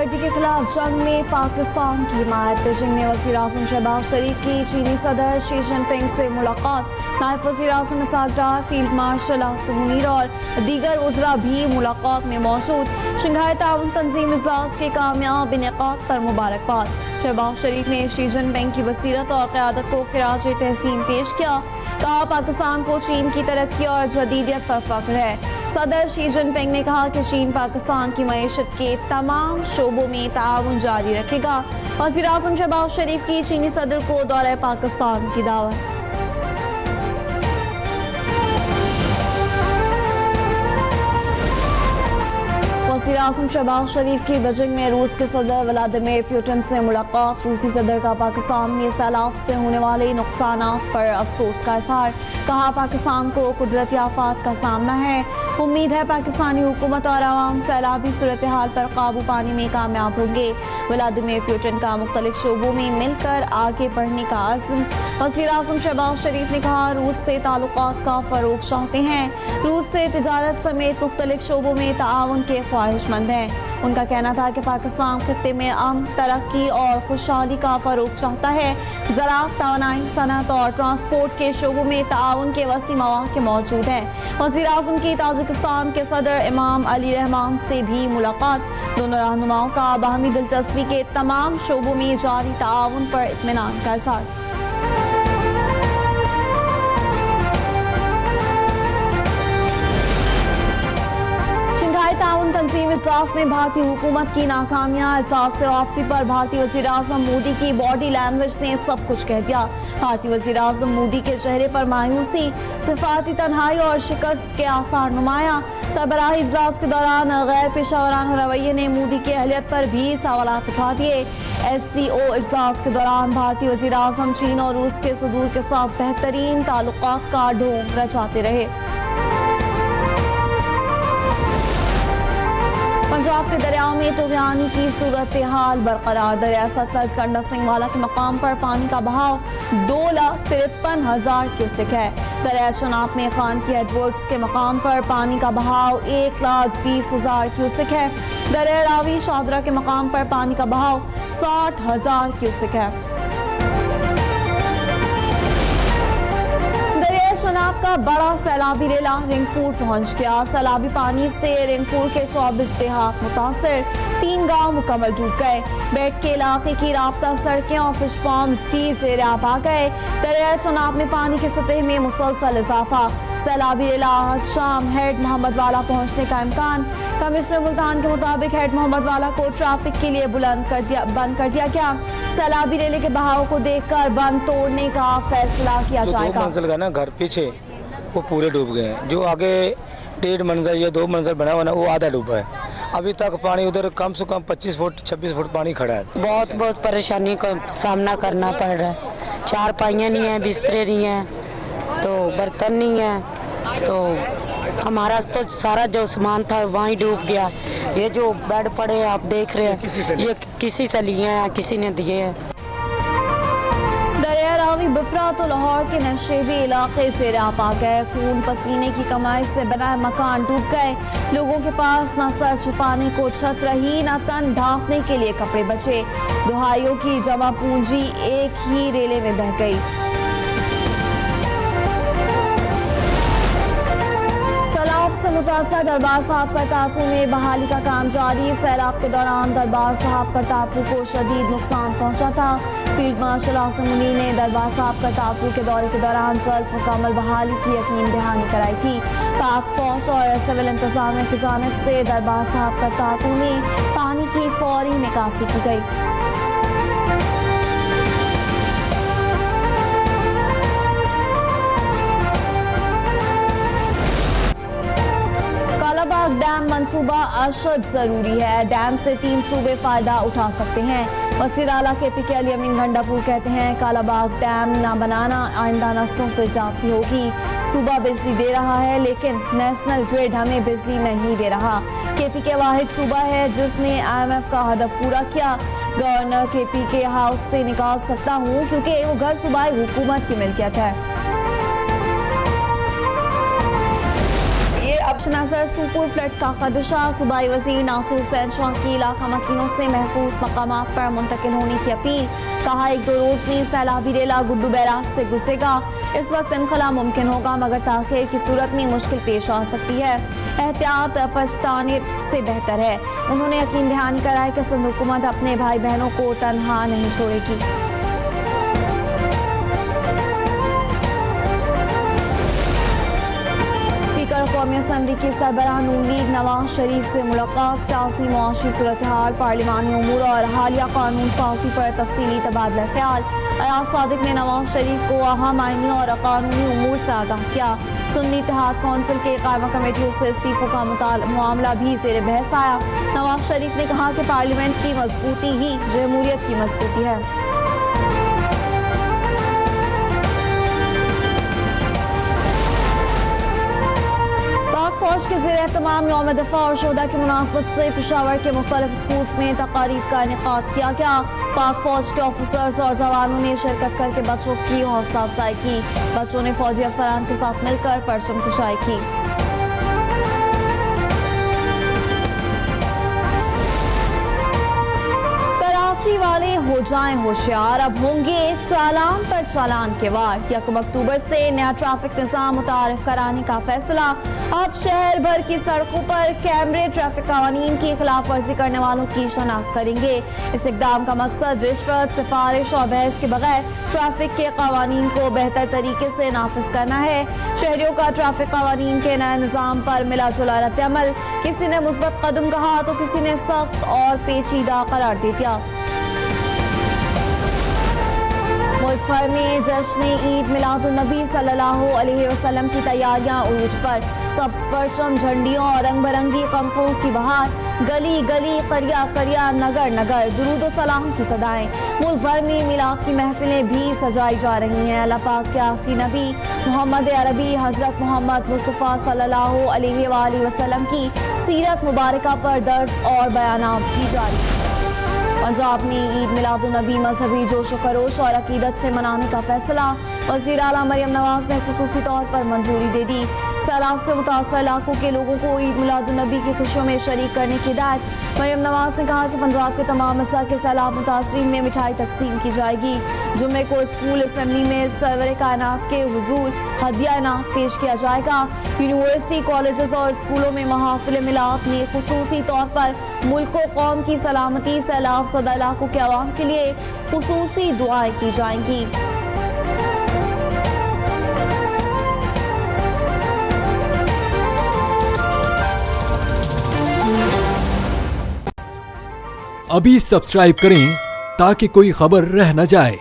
गर्दी के खिलाफ जंग में पाकिस्तान की हिमायत। बीजिंग में वज़ीर आज़म शहबाज शरीफ की चीनी सदर शी जिनपिंग से मुलाकात। नायब वज़ीर आज़म इसहाक डार, फील्ड मार्शल आसिम मुनीर और दीगर वज़रा भी मुलाकात में मौजूद। शंघाई ताउन तंजीम इजलास के कामयाब इनेकाद पर मुबारकबाद। शहबाज शरीफ ने शी जिनपिंग की बसीरत और क़यादत को खिराज तहसीन पेश किया। कहा, पाकिस्तान को चीन की तरक्की और जदीदियत पर फख्र है। सदर शी जिनपिंग ने कहा कि चीन पाकिस्तान की मईशत के तमाम शोबों में ताउन जारी रखेगा। वज़ीर आज़म शहबाज शरीफ की चीनी सदर को दौरे पाकिस्तान की दावत। वज़ीर आज़म शहबाज शरीफ की बीजिंग में रूस के सदर व्लादिमीर पुतिन से मुलाकात। रूसी सदर का पाकिस्तान में सैलाब से होने वाले नुकसानात पर अफसोस का इजहार। कहा, पाकिस्तान को कुदरती आफात का सामना है। उम्मीद है पाकिस्तानी हुकूमत और आवाम सैलाबी सूरत हाल पर काबू पाने में कामयाब होंगे। व्लादिमीर पुतिन का मुख्तलिफ शोबों में मिलकर आगे बढ़ने का अज़्म। वज़ीर आज़म शहबाज शरीफ ने कहा, रूस से ताल्लुकात का फ़रोग़ चाहते हैं। रूस से तिजारत समेत मुख्तलिफ शोबों में ताआवुन के ख्वाहिशमंद हैं। उनका कहना था कि पाकिस्तान खित्ते में अमन, तरक्की और खुशहाली का फ़रोग़ चाहता है। ज़राअत, तवानाई, सनअत और ट्रांसपोर्ट के शोबों में ताआवुन के वसी मौक़े मौजूद हैं। वज़ीर आज़म की ताजिकिस्तान के सदर इमाम अली रहमान से भी मुलाकात। दोनों रहनुमाओं का बाहमी दिलचस्पी के तमाम शोबों में जारी ताआवुन पर इत्मीनान का इज़हार। ताउन तंजीम इजलास में भारतीय हुकूमत की नाकामियां। इजलास से वापसी पर भारतीय वज़ीर आज़म मोदी की बॉडी लैंग्वेज ने सब कुछ कह दिया। भारतीय वज़ीर आज़म मोदी के चेहरे पर मायूसी, सिफाती तन्हाई और शिकस्त के आसार नुमाया। सरबराही इजलास के दौरान गैर पेशावराना रवैये ने मोदी की अहलियत पर भी सवालात उठा दिए। SCO इजलास के दौरान भारतीय वज़ीर आज़म चीन और रूस के सदूर के साथ बेहतरीन ताल्लुकात का ढोंग रचाते रहे। पंजाब के दरियाओं में तूफ़ानी की सूरत हाल बरकरार। दरिया सतलज गंडक सिंहवाला के मकाम पर पानी का बहाव 2,53,000 क्यूसेक है। दरिया चनाब में खान की एडवर्ड्स के मकाम पर पानी का बहाव 1,20,000 क्यूसेक है। दरिया रावी शादरा के मकाम पर पानी का बहाव 60,000 क्यूसेक है। चनाब का बड़ा सैलाबी रेला रिंगपुर पहुंच गया। सैलाबी पानी से रिंगपुर के 24 देहात मुतासर, 3 गांव मुकम्मल डूब गए। बेट के इलाके की राब्ता सड़कें और फिश फार्म्स भी ज़ेर आब आ गए। दरिया चनाब में पानी की सतह में मुसलसल इजाफा। सैलाबी रेला आज शाम हेड मोहम्मद वाला पहुंचने का इम्कान। कमिश्नर मुल्तान के मुताबिक हेड मोहम्मद वाला को ट्रैफिक के लिए बंद कर दिया गया। सैलाबी रेले के बहाव को देखकर बंद तोड़ने का फैसला किया जाएगा। 2 मंजिल का ना घर पीछे वो पूरे डूब गए हैं। जो आगे 1.5 मंजिल या 2 मंजिल बना हुआ ना वो आधा डूबा है। अभी तक पानी उधर कम से कम 25 फुट 26 फुट पानी खड़ा है। बहुत परेशानी का सामना करना पड़ रहा है। 4 पाइयाँ नहीं हैं, बिस्तरे नहीं हैं, तो बर्तन नहीं है, तो हमारा तो सारा जो सामान था वहीं डूब गया। ये जो बेड पड़े हैं आप देख रहे हैं, ये किसी से लिए हैं, किसी ने दिए हैं। दरिया रावी बिपरा तो लाहौर के नशेबी इलाके से राप आ गए। खून पसीने की कमाई से बना मकान डूब गए। लोगों के पास न सर छुपाने को छत रही, न तन ढांकने के लिए कपड़े बचे। दुहाइयों की जमा पूंजी एक ही रेले में बह गई। से मुतासर दरबार साहब करतारपुर में बहाली का काम जारी। सैलाब के दौरान दरबार साहब करतारपुर को शदीद नुकसान पहुंचा था। फील्ड मार्शल आसिम मुनीर ने दरबार साहब करतारपुर के दौरे के दौरान जल्द मुकम्मल बहाली की यकीन दहानी कराई थी। पाक फौज और सिविल इंतजामिया की जानिब से दरबार साहब करतारपुर में पानी की फौरी निकासी की गई। कालाबाग डैम मंसूबा अशद जरूरी है। डैम से 3 सूबे फायदा उठा सकते हैं। वज़ीर आला KPK अली अमीन गंडापुर कहते हैं, कालाबाग डैम ना बनाना आइंदा नस्लों से ज़्यादती होगी। सूबा बिजली दे रहा है लेकिन नेशनल ग्रिड हमें बिजली नहीं दे रहा। KPK वाहिद सूबा है जिसने IMF का हदफ पूरा किया। गवर्नर KPK हाउस से निकाल सकता हूँ क्योंकि वो घर सूबाई हुकूमत की मिल्कियत है। ये अब नजर सुपुर फ्लड का खदशा। सूबाई वजीर नासिर हुसैन शाह की इलाका मकीनों से महफूज मकामात पर मुंतकिल होने की अपील। कहा 1-2 रोज में सैलाबी रेला गुड्डू बैराग से गुजरेगा। इस वक्त इनखला मुमकिन होगा मगर ताखिर की सूरत में मुश्किल पेश आ सकती है। एहतियात पछताने से बेहतर है। उन्होंने यकीन दहानी कराया कि सिंध हुकूमत अपने भाई बहनों को तनहा नहीं छोड़ेगी। कौमी असम्बली के सरबराह नून लीग नवाज शरीफ से मुलाकात। सियासी मुआशी सूरत हाल, पार्लिमानी उमूर और हालिया कानून साजी पर तफसीली तबादला ख्याल। अयाज सादिक ने नवाज शरीफ को अहम आईनी और कानूनी उमूर से आगाह किया। सुन्नी इत्तेहाद कौंसिल के कायमा कमेटियों से इस्तीफों का मामला भी ज़ेर बहस आया। नवाज शरीफ ने कहा कि पार्लियामेंट की मजबूती ही जमहूरियत की मजबूती है। फौज के ज़ेर एहतमाम यौम दिफा और शोदा की मुनासबत से पेशावर के मुख्तलिफ स्कूल्स में तकारीब का इनेकाद किया गया। पाक फौज के ऑफिसर्स और जवानों ने शिरकत करके बच्चों की हौसला अफजाई की। बच्चों ने फौजी अफसरान के साथ मिलकर परचम कुशाई की। कराची वाले हो जाएं होशियार, अब होंगे चालान पर चालान के वार। 1 अक्टूबर से नया ट्रैफिक निज़ाम मुतारिफ कराने का फैसला। अब शहर भर की सड़कों पर कैमरे ट्रैफिक कानून की खिलाफ वर्जी करने वालों की शनाख्त करेंगे। इस इकदाम का मकसद रिश्वत, सिफारिश और बहस के बगैर ट्रैफिक के कानून को बेहतर तरीके से नाफिज करना है। शहरियों का ट्रैफिक कानून के नए निज़ाम पर मिला जुला रद्द-ए-अमल। किसी ने मुस्बत कदम कहा तो किसी ने सख्त और पेचीदा करार दे दिया। मुल्क भर में जश्न ईद मिलादुन्नबी सल्लल्लाहु अलैहि वसल्लम की तैयारियां उरूज पर। सब्ज़ परचम, झंडियों और रंग बिरंगी कंकों की बहार। गली गली, करिया करिया, नगर नगर दुरूद व सलाम की सदाएं। मुल्क भर में मिलाद की महफिलें भी सजाई जा रही हैं। अल्लाह पाक के आखिरी नबी मोहम्मद अरबी हजरत मोहम्मद मुस्तफ़ा सल्लल्लाहु अलैहि वसल्लम की सीरत मुबारका पर दर्स और बयानात भी जारी। पंजाब में ईद मिलादुन्नबी मजहबी जोश खरोश और अकीदत से मनाने का फैसला। वज़ीर आला मरियम नवाज ने खुसूसी तौर पर मंजूरी दे दी। सैलाब से मुतासर इलाकों के लोगों को ईद मिलादुन्नबी की खुशियों में शरीक करने की हिदायत। मरियम नवाज ने कहा कि पंजाब के तमाम अजला के सैलाब मुतासरीन में मिठाई तकसीम की जाएगी। जुम्मे को स्कूल असम्बली में सरवर कायनात के हुजूर हदिया इनाम पेश किया जाएगा। यूनिवर्सिटी, कॉलेजेस और स्कूलों में महाफिल मिलाद में खुसूसी तौर पर मुल्क व कौम की सलामती, सैलाब ज़दा इलाकों के अवाम के लिए खुसूसी दुआएं की जाएंगी। अभी सब्सक्राइब करें ताकि कोई खबर रह न जाए।